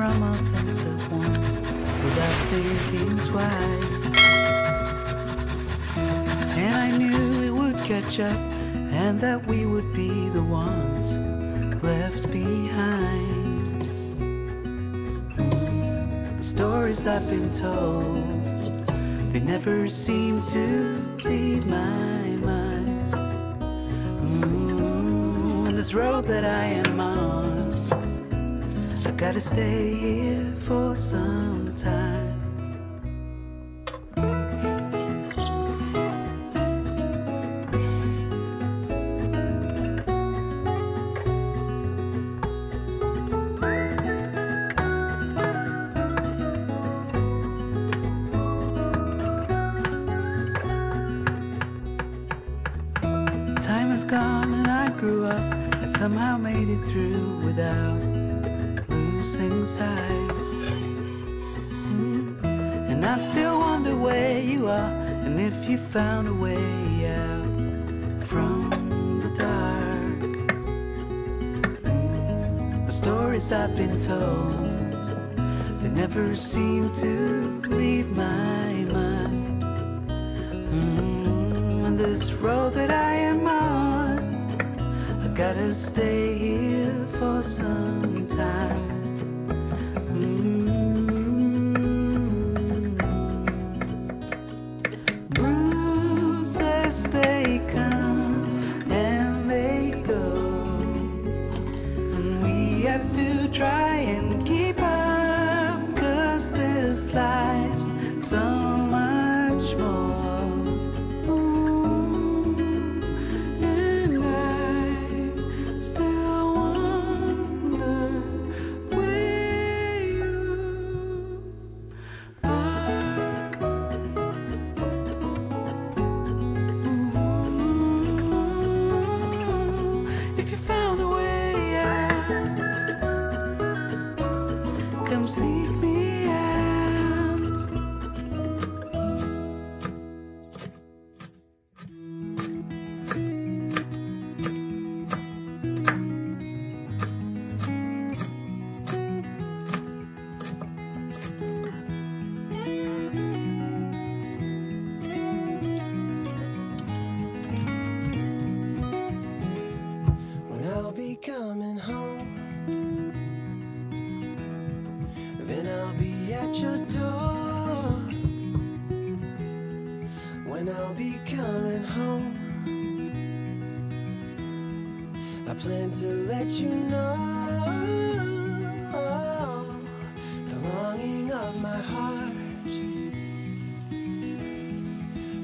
from a fence at once without thinking twice. And I knew it would catch up and that we would be the ones left behind. The stories I've been told, they never seem to leave my mind. And this road that I am on, I gotta stay here for some time. Time is gone and I grew up. I somehow made it through without losing sight. And I still wonder where you are, and if you found a way out from the dark. The stories I've been told, they never seem to leave my mind. And this road that I am on, I gotta stay here for some time. Bruises, they come and they go, and we have to try and keep up, 'cause this life's so much more. And I still wonder where you are. If you found a way out, come seek me out. When I'll be coming home, then I'll be at your door. When I'll be coming home, I plan to let you know the longing of my heart,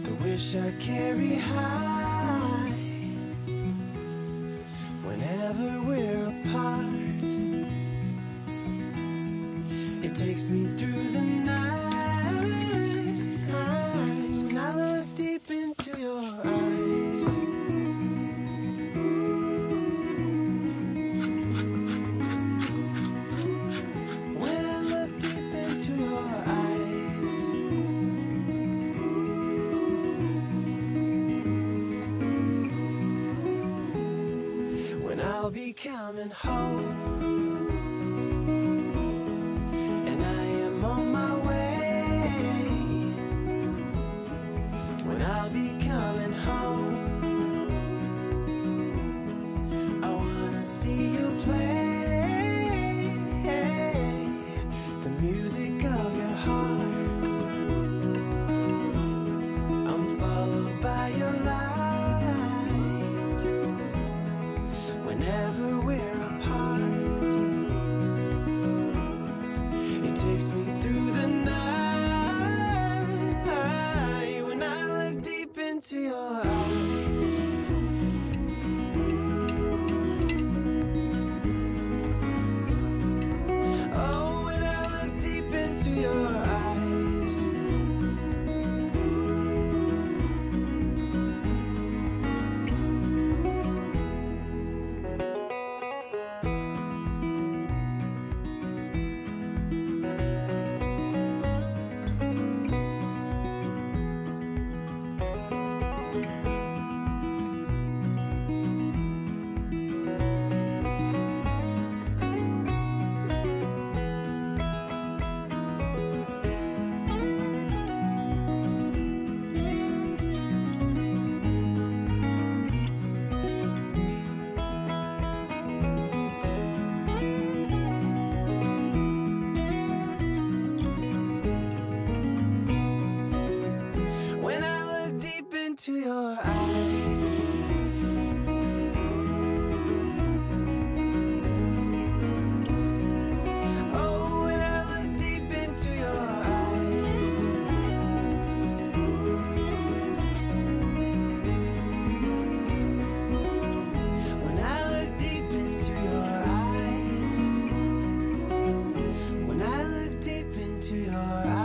the wish I carry high. Whenever we're apart, it takes me through the night. When I look deep into your eyes, when I look deep into your eyes, when I'll be coming home, and I am on my way. When I'll be coming home, I wanna see you play the music of your heart. I'm followed by your light. Whenever we're apart, into your